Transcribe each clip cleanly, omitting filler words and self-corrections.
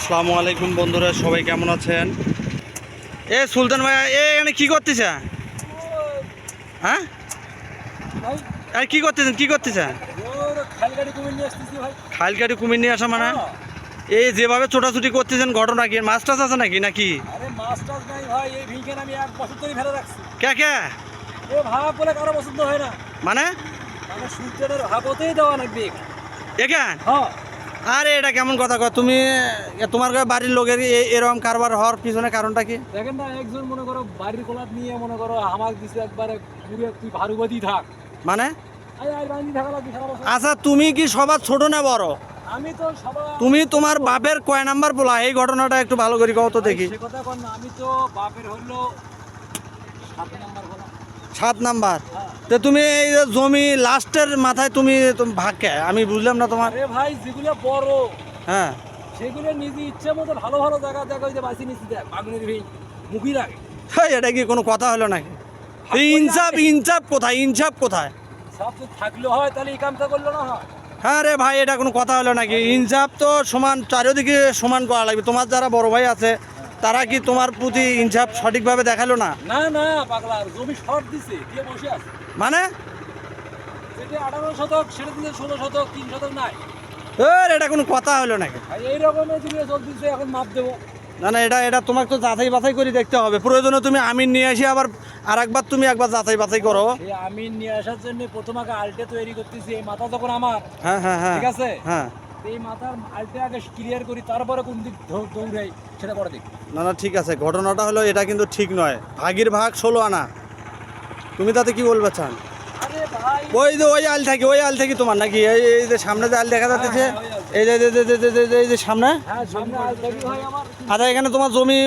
আসসালামু আলাইকুম বন্ধুরা, সবাই কেমন আছেন? এ সুলতান ভাই, এখানে কি করতেছে? হ্যাঁ, আর কি করতেছেন? খাইলকাটি কুমির নিয়ে আসা মানে এই যেভাবে ছোটাছুটি করতেছেন, ঘটনা কি? মাছ টাছ আছে নাকি? কে কে মানে এখান? আরে এটা কেমন কথা কয় তুমি? তোমার বাড়ির লোকের এরকম কারবার হওয়ার পিছনে কারণটা কি? দেখেন না, একজন মনে করো বাড়ির কোলাপ নিয়ে মনে করো আমার দিছে একবারে পুরো তুই ভারুবাদী থাক মানে থাকা লাগবে সারা বছর। আচ্ছা, তুমি কি সবার ছোট না বড়? আমি তো সবার। তুমি তোমার বাপের কয় নাম্বার বলা? এই ঘটনাটা একটু ভালো করে কও তো দেখি। সে কথা কর না, আমি তো বাপের হলো 7 নাম্বার বলা। 7 নাম্বার? তো তুমি এই যে জমি লাস্টের মাথায় তুমি ভাগ কে? আমি বুঝলাম না তোমার। আরে ভাই, যেগুলো বড় হ্যাঁ, সেগুলো নিজে ইচ্ছে মতো ভালো ভালো জায়গা দেখা যে বাঁচি নিচ্ছি, দেখ বাগনের ভিন মুখই লাগে। এটা কি কোনো কথা হলো নাকি? ইনসাফ কোথায়? ইনসাফ কোথায়? সব তো থাকলে হয়, তাহলে এই কামটা করলো না হয়? হ্যাঁ রে ভাই, এটা কোনো কথা হলো নাকি? ইনসাফ তো সমান, চারিদিকে সমান করা লাগবে। তোমার যারা বড় ভাই আছে তারা কি তোমার প্রতি ইনসাফ সঠিকভাবে দেখালো না? না না পাগলা, জমি শর্ট দিছে দিয়ে বসে আছে। মানে যেটা 18 শতক সেটা দিতে 16 শতক, 3 শতক নাই। এটা কোনো কথা হলো নাকি? এই রকমের জিনিস চলতেছে, এখন মাপ দেবো। না না, এটা তোমাকে তো যাচাই বাছাই করে দেখতে হবে। প্রয়োজনে তুমি আমিন নিয়ে আসি, আবার আর একবার তুমি একবার যাচাই বাছাই করো। এই আমিন নিয়ে আসার জন্য প্রথম আগে আলটে তৈরি করতেছি। এই মাথা যখন আমার, হ্যাঁ হ্যাঁ হ্যাঁ, ঠিক আছে, হ্যাঁ। এই মাথার আলটে আগে ক্লিয়ার করি, তারপরে কোন দিক দৌড়াই সেটা পরে দেখি। না না, ঠিক আছে। ঘটনাটা হলো এটা কিন্তু ঠিক নয়। ভাগের ভাগ 16 আনা। তুমি তাতে কি বলবে চান? আরে ভাই, ওই আল থেকে তোমার নাকি? এই যে সামনে যে আল দেখা যাচ্ছে, এই যে এই যে সামনে। হ্যাঁ, সামনে আলটাই ভাই আমার। আচ্ছা, এখানে তোমার জমি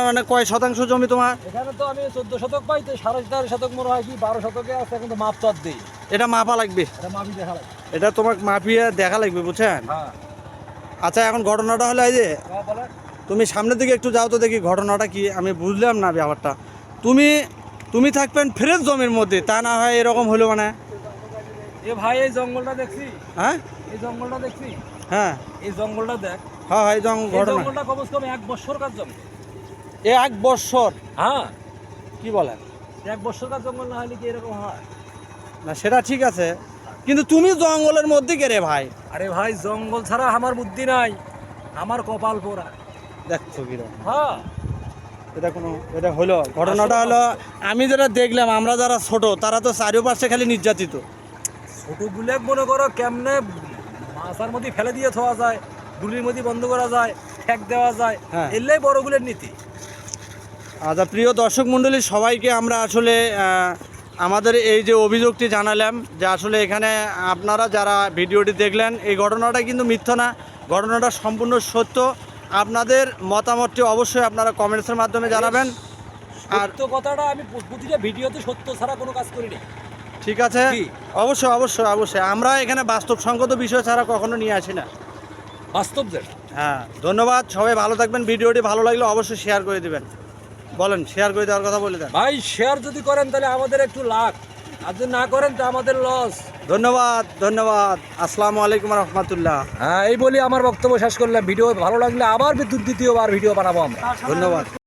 মানে কয় শতাংশ জমি তোমার? এখানে তো আমি 14 শতক পাই, তো 4.5 শতক মনে হয় কি 12 শতকে আছে, এখন তো মাপ তো দেই। এটা মাপা লাগবে, এটা মাপি দেখা লাগবে। এটা তোমার মাপিয়ে দেখা লাগবে, বুঝছেন? হ্যাঁ, আচ্ছা, এখন ঘটনাটা হলো এই যে বলে তুমি সামনের দিকে একটু যাও তো দেখি ঘটনাটা কি। আমি বুঝলাম না ব্যাপারটা। তুমি থাকবেন ফ্রেশ জমির মধ্যে, তা না হয় এরকম হলো মানে? এ ভাই, এই জঙ্গলটা দেখছি। হ্যাঁ এই জঙ্গলটা দেখছি। হ্যাঁ এই জঙ্গলটা দেখ। হ্যাঁ, এই এই ঘটনা জঙ্গলটা কমসে কম 1 বছর কাজ জঙ্গল। 1 বছর? হ্যাঁ, কি বলেন? 1 বছর কাজ জঙ্গল না হলে কি এরকম হয়? না, সেটা ঠিক আছে, কিন্তু তুমি জঙ্গলের মধ্যে কে রে ভাই? আরে ভাই, জঙ্গল ছাড়া আমার বুদ্ধি নাই, আমার কপাল পোড়া। দেখছো কিরকম? হ্যাঁ, এটা হলো ঘটনাটা হলো, আমি যেটা দেখলাম, আমরা যারা ছোট তারা তো চারিপাশে খালি নির্যাতিত। ছোট গুলেক মনে করো কেমনে মাথার মধ্যে ফেলে দিয়ে থোয়া যায়, গুলির মধ্যে বন্ধ করা যায়, ঠেক দেওয়া যায়, হ্যাঁ। এলেই বড় গুলের নীতি। আচ্ছা, প্রিয় দর্শক মণ্ডলী, সবাইকে আমরা আসলে আমাদের এই যে অভিযোগটি জানালাম, যে আসলে এখানে আপনারা যারা ভিডিওটি দেখলেন, এই ঘটনাটা কিন্তু মিথ্যা না, ঘটনাটা সম্পূর্ণ সত্য। আপনাদের মতামতটি অবশ্যই আপনারা কমেন্টসের মাধ্যমে জানাবেন। আর সত্য কথাটা আমি প্রতিটা ভিডিওতে সত্য ছাড়া কোনো কাজ করিনি। ঠিক আছে, কি? অবশ্যই আমরা এখানে বাস্তবসঙ্গত বিষয় ছাড়া কখনো নিয়ে আসি না। বাস্তব যেটা। হ্যাঁ, ধন্যবাদ। সবাই ভালো থাকবেন। ভিডিওটি ভালো লাগলে অবশ্যই শেয়ার করে দেবেন। বলেন, শেয়ার করে দেওয়ার কথা বলে দেন। ভাই, শেয়ার যদি করেন তাহলে আমাদের একটু লাভ, আর যদি না করেন তো আমাদের লস। ধন্যবাদ। আসসালামু আলাইকুম রহমতুল্লাহ। হ্যাঁ, এই বলি আমার বক্তব্য শেষ করলাম। ভিডিও ভালো লাগলে আবার দ্বিতীয়বার ভিডিও বানাবো আমরা। ধন্যবাদ।